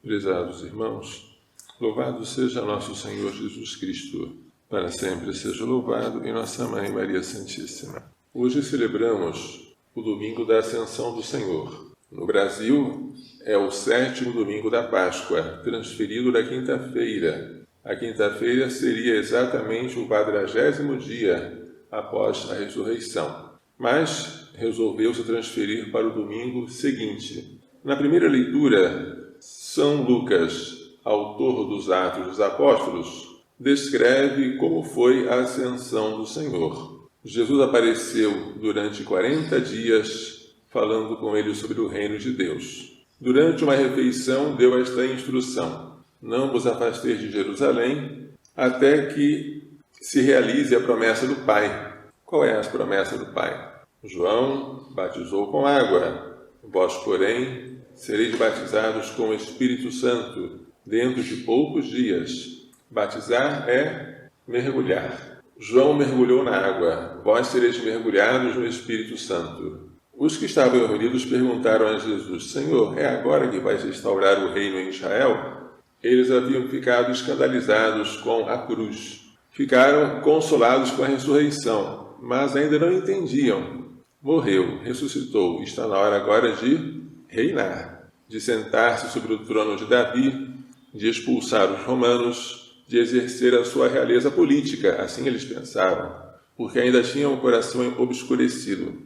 Prezados irmãos, louvado seja nosso Senhor Jesus Cristo, para sempre seja louvado, e nossa Mãe Maria Santíssima. Hoje celebramos o domingo da Ascensão do Senhor. No Brasil, é o 7º domingo da Páscoa, transferido da quinta-feira. A quinta-feira seria exatamente o 40º dia após a ressurreição, mas resolveu-se transferir para o domingo seguinte. Na primeira leitura, São Lucas, autor dos Atos dos Apóstolos, descreve como foi a ascensão do Senhor. Jesus apareceu durante 40 dias, falando com eles sobre o reino de Deus. Durante uma refeição, deu esta instrução: não vos afasteis de Jerusalém, até que se realize a promessa do Pai. Qual é a promessa do Pai? João batizou com água, vós, porém, sereis batizados com o Espírito Santo dentro de poucos dias. Batizar é mergulhar. João mergulhou na água, vós sereis mergulhados no Espírito Santo. Os que estavam reunidos perguntaram a Jesus: Senhor, é agora que vais restaurar o reino em Israel? Eles haviam ficado escandalizados com a cruz. Ficaram consolados com a ressurreição, mas ainda não entendiam. Morreu, ressuscitou, está na hora agora de reinar, de sentar-se sobre o trono de Davi, de expulsar os romanos, de exercer a sua realeza política, assim eles pensavam, porque ainda tinham o coração obscurecido.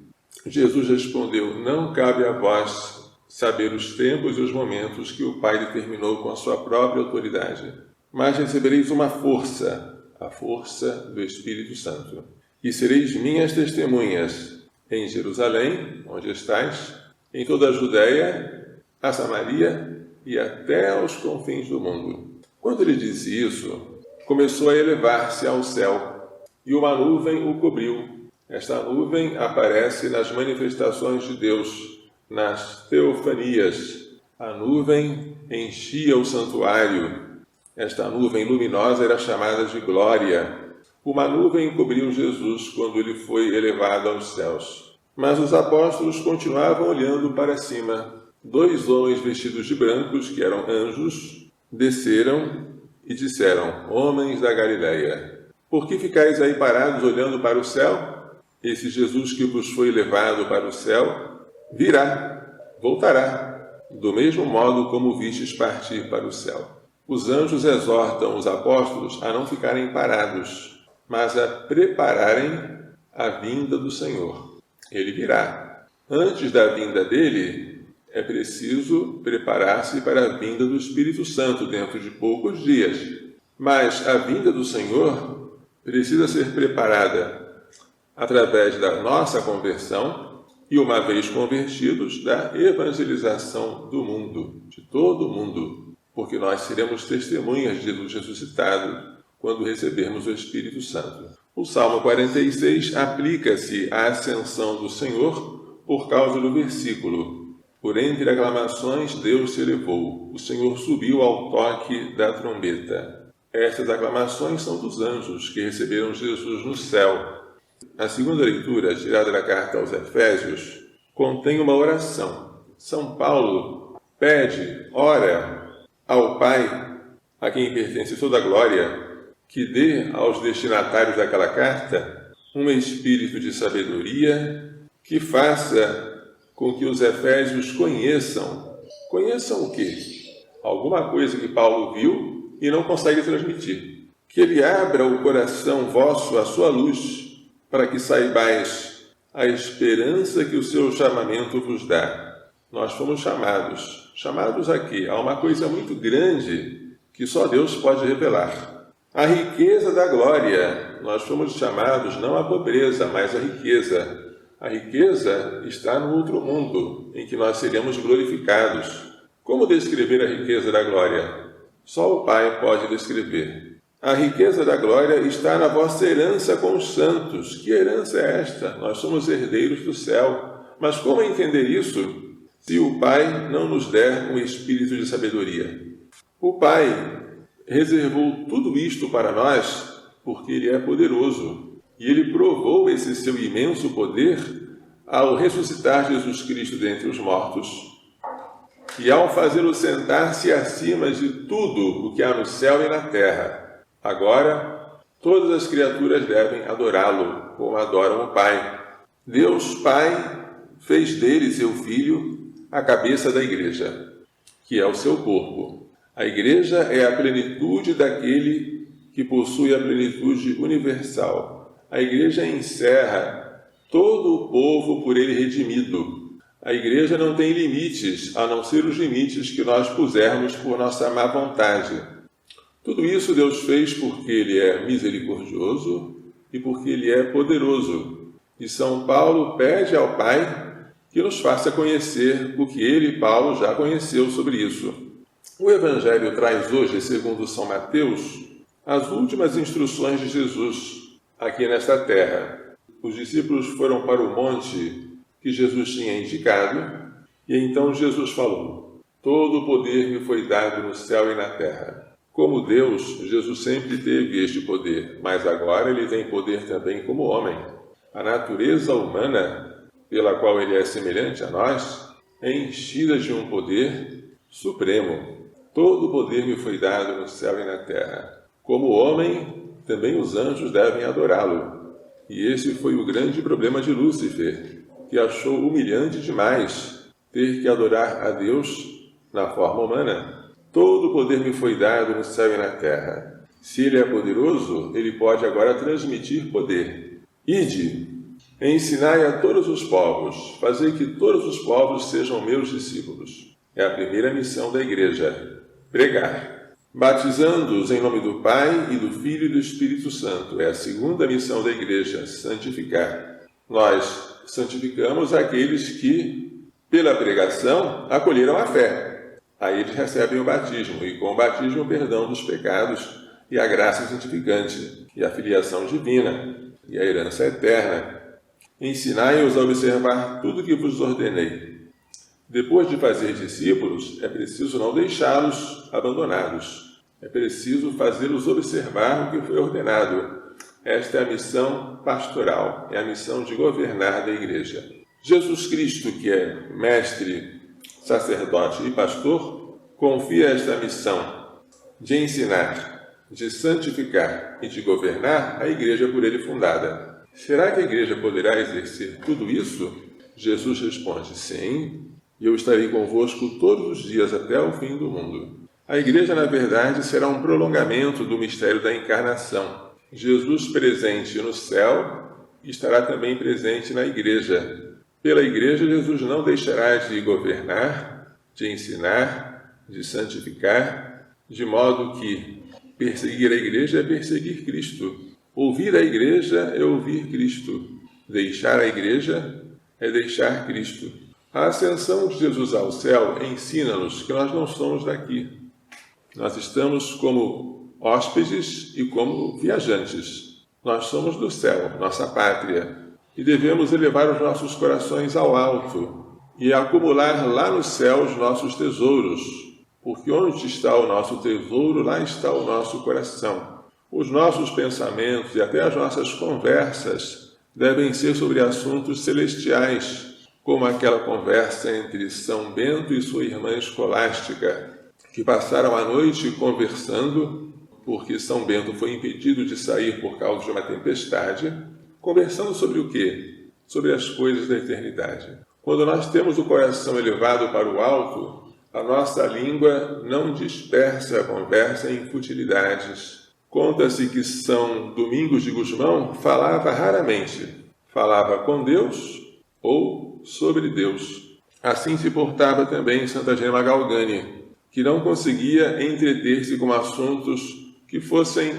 Jesus respondeu: não cabe a vós saber os tempos e os momentos que o Pai determinou com a sua própria autoridade, mas recebereis uma força, a força do Espírito Santo, e sereis minhas testemunhas em Jerusalém, onde estais, em toda a Judéia, a Samaria e até aos confins do mundo. Quando ele disse isso, começou a elevar-se ao céu, e uma nuvem o cobriu. Esta nuvem aparece nas manifestações de Deus, nas teofanias. A nuvem enchia o santuário. Esta nuvem luminosa era chamada de glória. Uma nuvem cobriu Jesus quando ele foi elevado aos céus. Mas os apóstolos continuavam olhando para cima. 2 homens vestidos de brancos, que eram anjos, desceram e disseram: homens da Galileia, por que ficais aí parados olhando para o céu? Esse Jesus que vos foi levado para o céu virá, voltará, do mesmo modo como vistes partir para o céu. Os anjos exortam os apóstolos a não ficarem parados, mas a prepararem a vinda do Senhor. Ele virá. Antes da vinda dele, é preciso preparar-se para a vinda do Espírito Santo dentro de poucos dias. Mas a vinda do Senhor precisa ser preparada através da nossa conversão e, uma vez convertidos, da evangelização do mundo, de todo o mundo, porque nós seremos testemunhas de Jesus ressuscitado quando recebermos o Espírito Santo. O Salmo 46 aplica-se à ascensão do Senhor por causa do versículo: por entre aclamações Deus se elevou, o Senhor subiu ao toque da trombeta. Estas aclamações são dos anjos que receberam Jesus no céu. A segunda leitura, tirada da carta aos Efésios, contém uma oração. São Paulo pede, ora ao Pai, a quem pertence toda a glória, que dê aos destinatários daquela carta um espírito de sabedoria, que faça com que os efésios conheçam o quê? Alguma coisa que Paulo viu e não consegue transmitir. Que ele abra o coração vosso à sua luz, para que saibais a esperança que o seu chamamento vos dá. Nós fomos chamados a quê? A uma coisa muito grande que só Deus pode revelar. A riqueza da glória. Nós fomos chamados não à pobreza, mas à riqueza. A riqueza está no outro mundo, em que nós seremos glorificados. Como descrever a riqueza da glória? Só o Pai pode descrever. A riqueza da glória está na vossa herança com os santos. Que herança é esta? Nós somos herdeiros do céu. Mas como entender isso se o Pai não nos der um espírito de sabedoria? O Pai reservou tudo isto para nós porque Ele é poderoso. E Ele provou esse seu imenso poder ao ressuscitar Jesus Cristo dentre os mortos. e ao fazê-lo sentar-se acima de tudo o que há no céu e na terra. Agora, todas as criaturas devem adorá-lo, como adoram o Pai. Deus, Pai, fez dele, seu Filho, a cabeça da Igreja, que é o seu corpo. A Igreja é a plenitude daquele que possui a plenitude universal. A Igreja encerra todo o povo por ele redimido. A Igreja não tem limites, a não ser os limites que nós pusermos por nossa má vontade. Tudo isso Deus fez porque Ele é misericordioso e porque Ele é poderoso. E São Paulo pede ao Pai que nos faça conhecer o que ele, Paulo, já conheceu sobre isso. O Evangelho traz hoje, segundo São Mateus, as últimas instruções de Jesus aqui nesta terra. Os discípulos foram para o monte que Jesus tinha indicado, e então Jesus falou: todo o poder me foi dado no céu e na terra. Como Deus, Jesus sempre teve este poder, mas agora ele tem poder também como homem. A natureza humana, pela qual ele é semelhante a nós, é enchida de um poder supremo. Todo o poder me foi dado no céu e na terra. Como homem, também os anjos devem adorá-lo. E esse foi o grande problema de Lúcifer, que achou humilhante demais ter que adorar a Deus na forma humana. Todo o poder me foi dado no céu e na terra. Se ele é poderoso, ele pode agora transmitir poder. Ide, ensinai a todos os povos, fazei que todos os povos sejam meus discípulos. É a primeira missão da Igreja, pregar. Batizando-os em nome do Pai e do Filho e do Espírito Santo. É a segunda missão da Igreja, santificar. Nós santificamos aqueles que, pela pregação, acolheram a fé. Aí eles recebem o batismo, e com o batismo o perdão dos pecados, e a graça santificante, e a filiação divina, e a herança eterna. Ensinai-os a observar tudo o que vos ordenei. Depois de fazer discípulos, é preciso não deixá-los abandonados. É preciso fazê-los observar o que foi ordenado. Esta é a missão pastoral, é a missão de governar da Igreja. Jesus Cristo, que é mestre, sacerdote e pastor, confia esta missão de ensinar, de santificar e de governar a Igreja por ele fundada. Será que a Igreja poderá exercer tudo isso? Jesus responde: sim, e eu estarei convosco todos os dias até o fim do mundo. A Igreja, na verdade, será um prolongamento do mistério da encarnação. Jesus presente no céu estará também presente na Igreja. Pela Igreja, Jesus não deixará de governar, de ensinar, de santificar, de modo que perseguir a Igreja é perseguir Cristo. Ouvir a Igreja é ouvir Cristo. Deixar a Igreja é deixar Cristo. A ascensão de Jesus ao céu ensina-nos que nós não somos daqui. Nós estamos como hóspedes e como viajantes. Nós somos do céu, nossa pátria, e devemos elevar os nossos corações ao alto e acumular lá no céu os nossos tesouros, porque onde está o nosso tesouro, lá está o nosso coração. Os nossos pensamentos e até as nossas conversas devem ser sobre assuntos celestiais, como aquela conversa entre São Bento e sua irmã escolástica, que passaram a noite conversando, porque São Bento foi impedido de sair por causa de uma tempestade, conversando sobre o quê? Sobre as coisas da eternidade. Quando nós temos o coração elevado para o alto, a nossa língua não dispersa a conversa em futilidades. Conta-se que São Domingos de Gusmão falava raramente. Falava com Deus ou sobre Deus. Assim se portava também Santa Gema Galgani, que não conseguia entreter-se com assuntos que fossem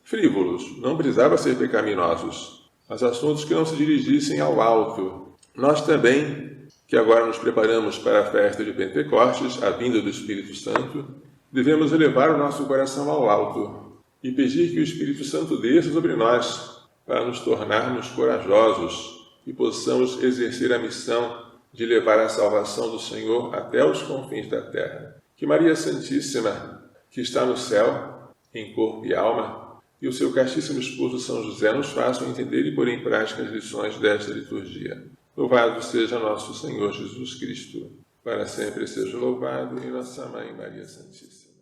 frívolos, não precisava ser pecaminosos, mas assuntos que não se dirigissem ao alto. Nós também, que agora nos preparamos para a festa de Pentecostes, a vinda do Espírito Santo, devemos elevar o nosso coração ao alto e pedir que o Espírito Santo desça sobre nós para nos tornarmos corajosos e possamos exercer a missão de levar a salvação do Senhor até os confins da terra. Que Maria Santíssima, que está no céu, em corpo e alma, e o seu castíssimo esposo São José nos façam entender e pôr em prática as lições desta liturgia. Louvado seja nosso Senhor Jesus Cristo, para sempre seja louvado, e Nossa Mãe Maria Santíssima.